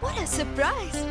What a surprise!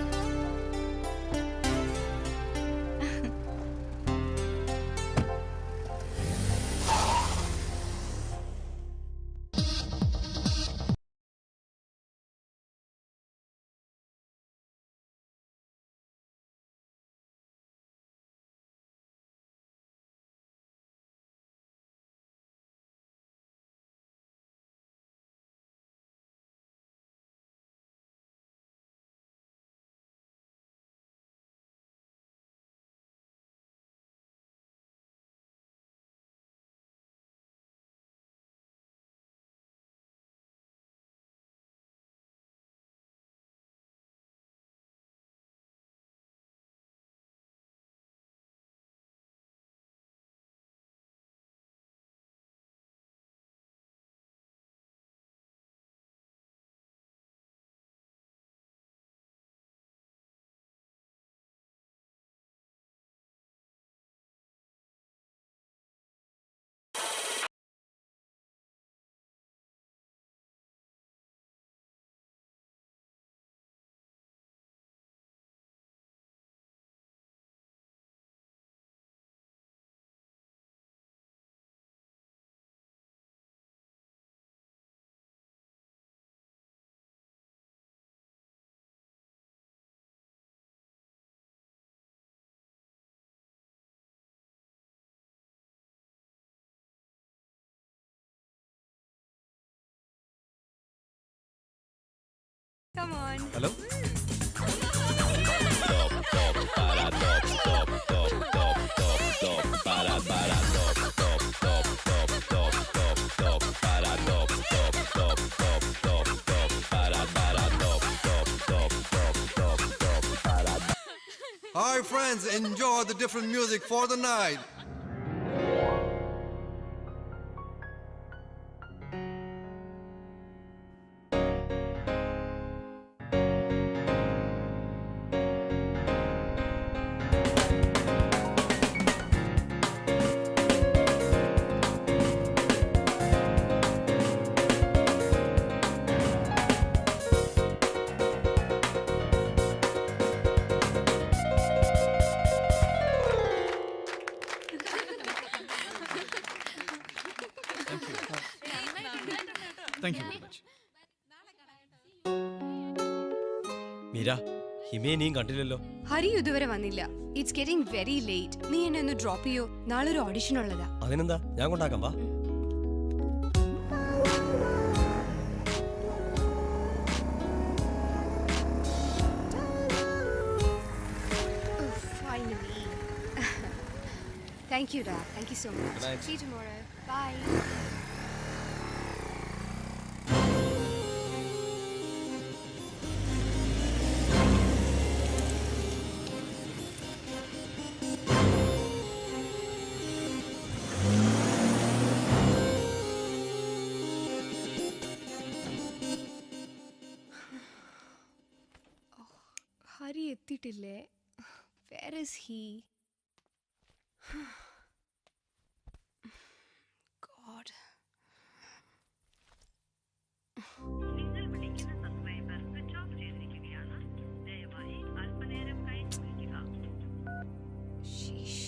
Come on. Hello? Hi friends, enjoy the different music for the night. Thank you very much. Meera, ഹിമയെ നീയും കണ്ടില്ലല്ലോ. ഹരി ഇതുവരെ വന്നില്ല. It's getting very late. നീ എന്നെ ഒന്ന് drop ചെയ്യോ? നാളെ ഒരു ഓഡിഷൻ ഉള്ളതാ. അതിനെന്താ, ഞാൻ കൊണ്ടാക്കാം, വാ. Thank you, Dad. Thank you so much. Good night. See you tomorrow. Bye. Hari എത്തിയിട്ടില്ലേ? Where is he? God. നിങ്ങൾ വിളിക്കുന്ന സബ്സ്ക്രൈബർ സ്വിച്ച് ഓഫ് ചെയ്തിരിക്കുകയാണ്. ദയവായി അല്പനേരം കഴിഞ്ഞ് വിളിക്കുക. Sheesh.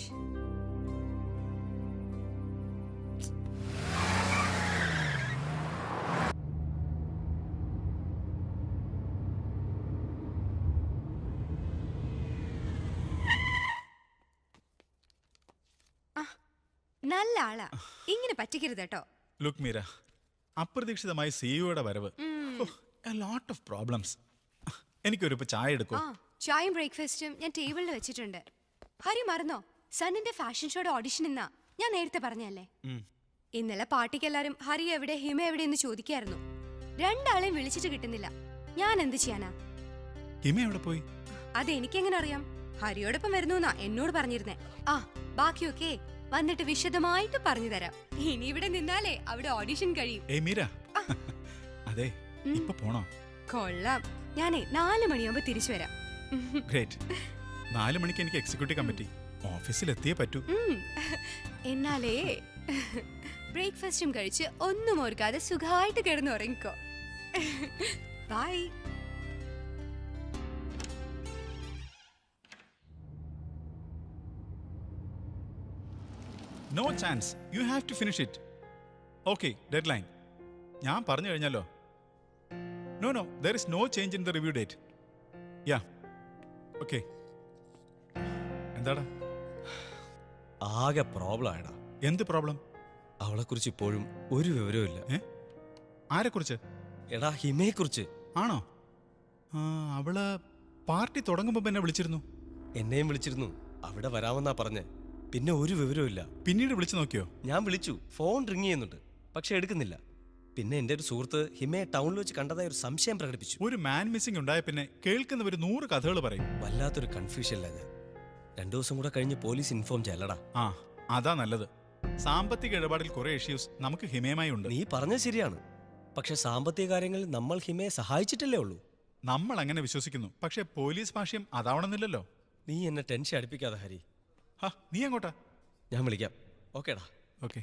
നല്ല ആളാ, ഇങ്ങനെ പറ്റിക്കരുത് കേട്ടോ. ലുക്ക് മീര, അപ്രതീക്ഷിതമായി സിഇഒയുടെ വരവ്, ലോട്ട് ഓഫ് പ്രോബ്ലംസ്. എനിക്കൊരു ചായ എടുക്കൂ. ചായയും ബ്രേക്ക്ഫാസ്റ്റും ഞാൻ ടേബിളിൽ വെച്ചിട്ടുണ്ട്. ഹരി മറന്നോ, സണ്ണിന്റെ ഫാഷൻ ഷോയുടെ ഓഡിഷൻ ഇന്നാ. ഞാൻ നേരത്തെ പറഞ്ഞല്ലേ. ഇന്നലെ പാർട്ടിക്ക് എല്ലാരും ഹരി എവിടെ ഹിമ എവിടെ എന്ന് ചോദിക്കായിരുന്നു. രണ്ടാളെയും വിളിച്ചിട്ട് കിട്ടുന്നില്ല. ഞാൻ എന്ത് ചെയ്യാനാ? ഹിമ എവിടെ പോയി? അതെനിക്കെങ്ങനെ അറിയാം? ഹരിയോടൊപ്പം വരുന്നു എന്നാ എന്നോട് പറഞ്ഞിരുന്നേ. ബാക്കിയൊക്കെ വന്നിട്ട് വിശദമായിട്ട് പറഞ്ഞു തരാം. ഇനി ഇവിടെ നിന്നാലേ അവിടെ ഓഡിഷൻ കഴിയും. ഏയ് മീര, അതെ, ഇപ്പൊ പോണോ? കൊള്ളാം. ഞാനേ 4 മണിയാകുമ്പോ തിരിച്ചു വരാം. ഗ്രേറ്റ്. 4 മണിക്ക് എനിക്ക് എക്സിക്യൂട്ടീവ് കമ്മിറ്റി. ഓഫീസിലെത്തിയേ പറ്റൂ. എന്നാലേ ബ്രേക്ക്ഫാസ്റ്റും കഴിച്ച് ഒന്നും ഓർക്കാതെ സുഖമായിട്ട് കിടന്ന് ഉറങ്ങിക്കോ. Bye. No chance, you have to finish it. Okay, deadline ഞാൻ പറഞ്ഞു കഴിഞ്ഞല്ലോ. No no, there is no change in the review date. Yeah okay. എന്താടാ? ആകെ പ്രോബ്ലം ആയടാ. എന്ത് പ്രോബ്ലം? അവളെക്കുറിച്ച് ഇപ്പോഴും ഒരു വിവരവും ഇല്ല. ആരെക്കുറിച്ച്? എടാ, ഹിമയെക്കുറിച്ച്. ആണോ? അവള് പാർട്ടി തുടങ്ങുമ്പോൾ എന്നെ വിളിച്ചിരുന്നു. എന്നെയും വിളിച്ചിരുന്നു, അവിടെ വരാമെന്നാ പറഞ്ഞ്. പിന്നെ ഒരു വിവരവും ഇല്ല. പിന്നീട് വിളിച്ചു നോക്കിയോ? ഞാൻ വിളിച്ചു, ഫോൺ റിങ് ചെയ്യുന്നുണ്ട്, പക്ഷെ എടുക്കുന്നില്ല. പിന്നെ എൻ്റെ ഒരു സുഹൃത്ത് ഹിമയെ ടൗണിൽ വെച്ച് കണ്ടതായി ഒരു സംശയം പ്രകടിപ്പിച്ചു. ഒരു മാൻ മിസ്സിംഗ് ഉണ്ടായ പിന്നെ കേൾക്കുന്നവർ 100 കഥകൾ പറയും. വല്ലാത്തൊരു കൺഫ്യൂഷനില്ല ഞാൻ. 2 ദിവസം കൂടെ കഴിഞ്ഞ് പോലീസ് ഇൻഫോം ചെയ്യലടാ. അതാ നല്ലത്. സാമ്പത്തിക ഇടപാടിൽ കുറെ ഇഷ്യൂസ് നമുക്ക് ഹിമയുമായി ഉണ്ട്. നീ പറഞ്ഞത് ശരിയാണ്, പക്ഷെ സാമ്പത്തിക കാര്യങ്ങളിൽ നമ്മൾ ഹിമയെ സഹായിച്ചിട്ടല്ലേ ഉള്ളൂ. നമ്മൾ അങ്ങനെ വിശ്വസിക്കുന്നു, പക്ഷെ പോലീസ് ഭാഷ്യം അതാവണമെന്നില്ലല്ലോ. നീ എന്നെ ടെൻഷൻ അടുപ്പിക്കാതെ ഹരി. നീ എങ്ങോട്ടാ? ഞാൻ വിളിക്കാം. ഓക്കേടാ. Okay.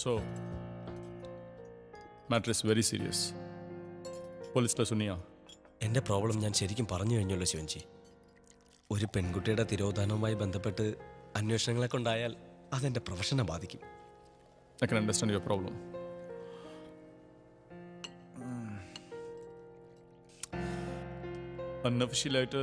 So, matter is very serious. പോലീസിലെ സുനിയ, എൻ്റെ പ്രോബ്ലം ഞാൻ ശരിക്കും പറഞ്ഞു കഴിഞ്ഞല്ലോ ശിവൻജി. ഒരു പെൺകുട്ടിയുടെ തിരോധാനവുമായി ബന്ധപ്പെട്ട് അന്വേഷണങ്ങളൊക്കെ ഉണ്ടായാൽ അതെൻ്റെ പ്രൊഫഷനെ ബാധിക്കും. I can understand your problem. അൺഒഫീഷ്യലായിട്ട്